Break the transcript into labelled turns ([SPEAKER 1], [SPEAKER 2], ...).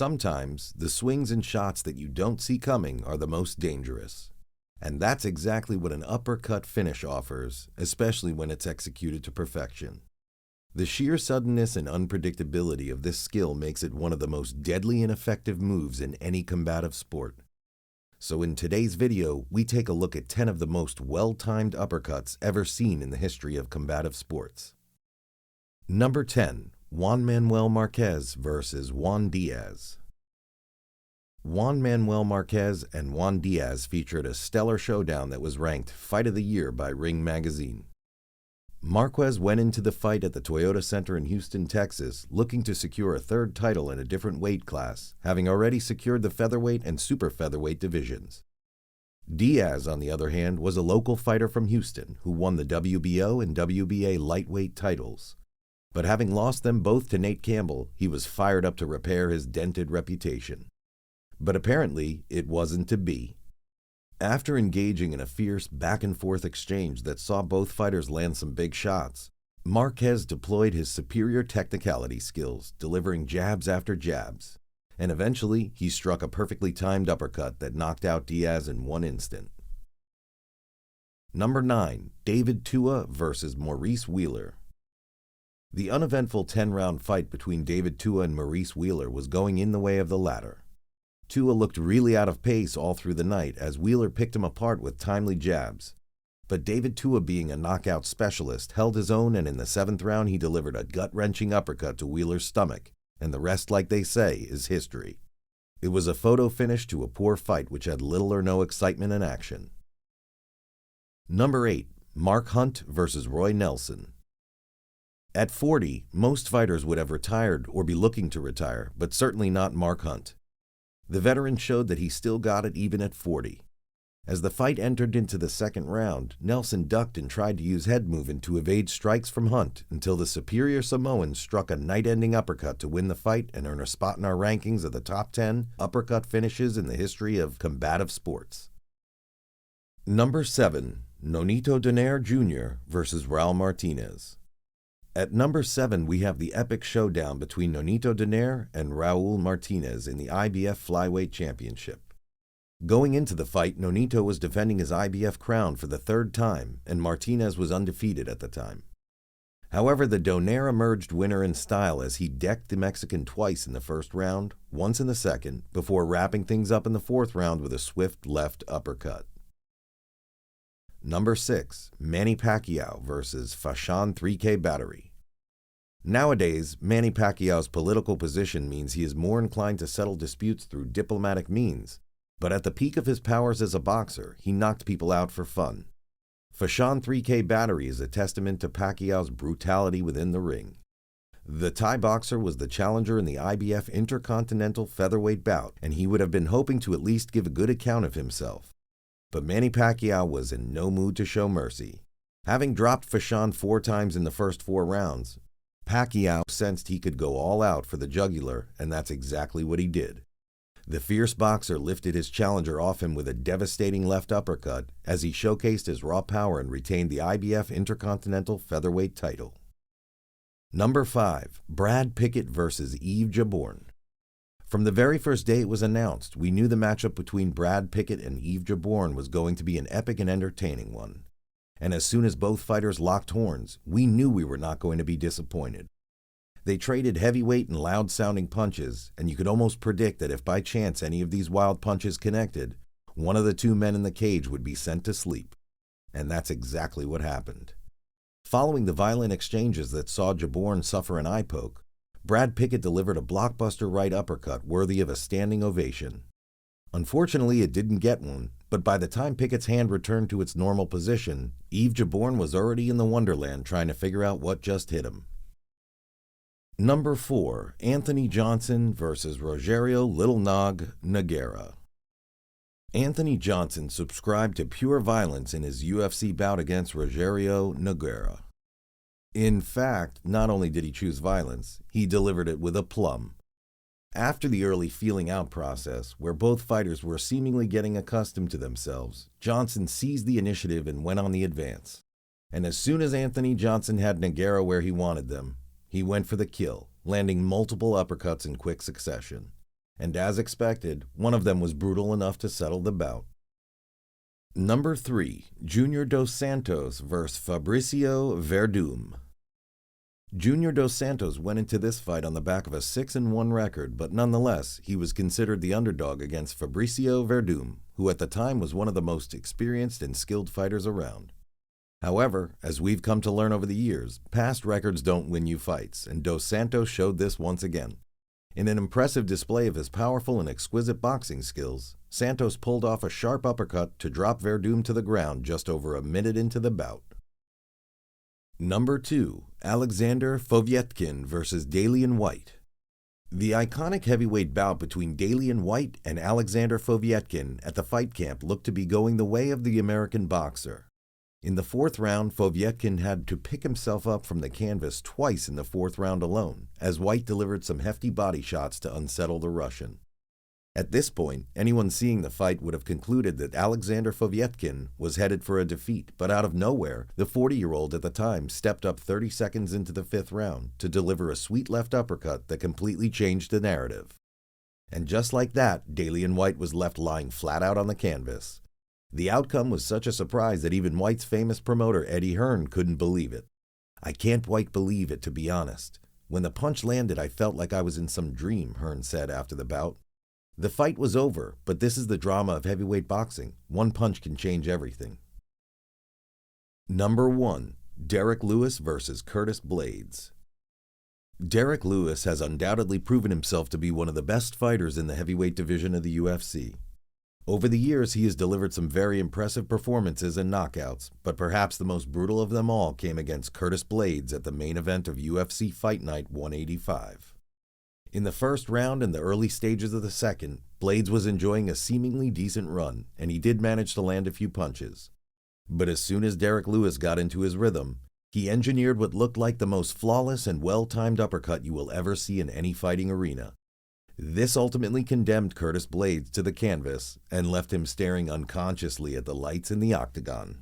[SPEAKER 1] Sometimes, the swings and shots that you don't see coming are the most dangerous. And that's exactly what an uppercut finish offers, especially when it's executed to perfection. The sheer suddenness and unpredictability of this skill makes it one of the most deadly and effective moves in any combative sport. So in today's video, we take a look at 10 of the most well-timed uppercuts ever seen in the history of combative sports. Number 10. Manuel Marquez versus Juan Diaz. Manuel Marquez and Juan Diaz featured a stellar showdown that was ranked Fight of the Year by Ring Magazine. Marquez went into the fight at the Toyota Center in Houston, Texas, looking to secure a third title in a different weight class, having already secured the featherweight and super featherweight divisions. Diaz, on the other hand, was a local fighter from Houston who won the WBO and WBA lightweight titles. But having lost them both to Nate Campbell, he was fired up to repair his dented reputation. But apparently, it wasn't to be. After engaging in a fierce back-and-forth exchange that saw both fighters land some big shots, Marquez deployed his superior technicality skills, delivering jabs after jabs, and eventually he struck a perfectly timed uppercut that knocked out Diaz in one instant. Number 9. David Tua versus Maurice Wheeler. The uneventful 10-round fight between David Tua and Maurice Wheeler was going in the way of the latter. Tua looked really out of pace all through the night as Wheeler picked him apart with timely jabs. But David Tua, being a knockout specialist, held his own, and in the 7th round he delivered a gut-wrenching uppercut to Wheeler's stomach, and the rest, like they say, is history. It was a photo finish to a poor fight which had little or no excitement and action. Number 8. Mark Hunt versus Roy Nelson. At 40, most fighters would have retired or be looking to retire, but certainly not Mark Hunt. The veteran showed that he still got it even at 40. As the fight entered into the 2nd round, Nelson ducked and tried to use head movement to evade strikes from Hunt until the superior Samoan struck a night-ending uppercut to win the fight and earn a spot in our rankings of the top 10 uppercut finishes in the history of combative sports. Number 7. Nonito Donaire Jr. versus Raul Martinez. At number 7, we have the epic showdown between Nonito Donaire and Raul Martinez in the IBF Flyweight Championship. Going into the fight, Nonito was defending his IBF crown for the 3rd time, and Martinez was undefeated at the time. However, the Donaire emerged winner in style as he decked the Mexican twice in the 1st round, once in the 2nd, before wrapping things up in the 4th round with a swift left uppercut. Number 6. Manny Pacquiao versus Fashawn 3K Battery. Nowadays, Manny Pacquiao's political position means he is more inclined to settle disputes through diplomatic means, but at the peak of his powers as a boxer, he knocked people out for fun. Fashawn 3K Battery is a testament to Pacquiao's brutality within the ring. The Thai boxer was the challenger in the IBF Intercontinental Featherweight bout, and he would have been hoping to at least give a good account of himself. But Manny Pacquiao was in no mood to show mercy. Having dropped Fashawn 4 times in the first 4 rounds, Pacquiao sensed he could go all out for the jugular, and that's exactly what he did. The fierce boxer lifted his challenger off him with a devastating left uppercut as he showcased his raw power and retained the IBF Intercontinental Featherweight title. Number 5. Brad Pickett versus Jaborn. From the very first day it was announced, we knew the matchup between Brad Pickett and Jaborn was going to be an epic and entertaining one. And as soon as both fighters locked horns, we knew we were not going to be disappointed. They traded heavyweight and loud-sounding punches, and you could almost predict that if by chance any of these wild punches connected, one of the 2 men in the cage would be sent to sleep. And that's exactly what happened. Following the violent exchanges that saw Jaborn suffer an eye poke, Brad Pickett delivered a blockbuster right uppercut worthy of a standing ovation. Unfortunately, it didn't get one, but by the time Pickett's hand returned to its normal position, Jaborn was already in the Wonderland trying to figure out what just hit him. Number 4. Anthony Johnson versus Rogerio Little Nog Nogueira. Anthony Johnson subscribed to pure violence in his UFC bout against Rogerio Nogueira. In fact, not only did he choose violence, he delivered it with aplomb. After the early feeling out process, where both fighters were seemingly getting accustomed to themselves, Johnson seized the initiative and went on the advance. And as soon as Anthony Johnson had Nogueira where he wanted them, he went for the kill, landing multiple uppercuts in quick succession. and as expected, one of them was brutal enough to settle the bout. Number 3, Junior dos Santos vs. Fabricio Werdum. Junior dos Santos went into this fight on the back of a 6-1 record, but nonetheless, he was considered the underdog against Fabricio Werdum, who at the time was one of the most experienced and skilled fighters around. However, as we've come to learn over the years, past records don't win you fights, and dos Santos showed this once again. In an impressive display of his powerful and exquisite boxing skills, Santos pulled off a sharp uppercut to drop Werdum to the ground just over a minute into the bout. Number 2, Alexander Fovekin vs. Dalian White. The iconic heavyweight bout between Dalian White and Alexander Fovekin at the fight camp looked to be going the way of the American boxer. In the 4th round, Fovekin had to pick himself up from the canvas twice in the 4th round alone, as White delivered some hefty body shots to unsettle the Russian. At this point, anyone seeing the fight would have concluded that Alexander Fovekin was headed for a defeat, but out of nowhere, the 40-year-old at the time stepped up 30 seconds into the 5th round to deliver a sweet left uppercut that completely changed the narrative. And just like that, Dalian White was left lying flat out on the canvas. The outcome was such a surprise that even White's famous promoter Eddie Hearn couldn't believe it. "I can't quite believe it, to be honest. When the punch landed, I felt like I was in some dream," Hearn said after the bout. The fight was over, but this is the drama of heavyweight boxing. One punch can change everything. Number 1, Derrick Lewis vs. Curtis Blaydes. Derrick Lewis has undoubtedly proven himself to be one of the best fighters in the heavyweight division of the UFC. Over the years, he has delivered some very impressive performances and knockouts, but perhaps the most brutal of them all came against Curtis Blaydes at the main event of UFC Fight Night 185. In the 1st round and the early stages of the 2nd, Blaydes was enjoying a seemingly decent run, and he did manage to land a few punches. But as soon as Derrick Lewis got into his rhythm, he engineered what looked like the most flawless and well-timed uppercut you will ever see in any fighting arena. This ultimately condemned Curtis Blaydes to the canvas and left him staring unconsciously at the lights in the octagon.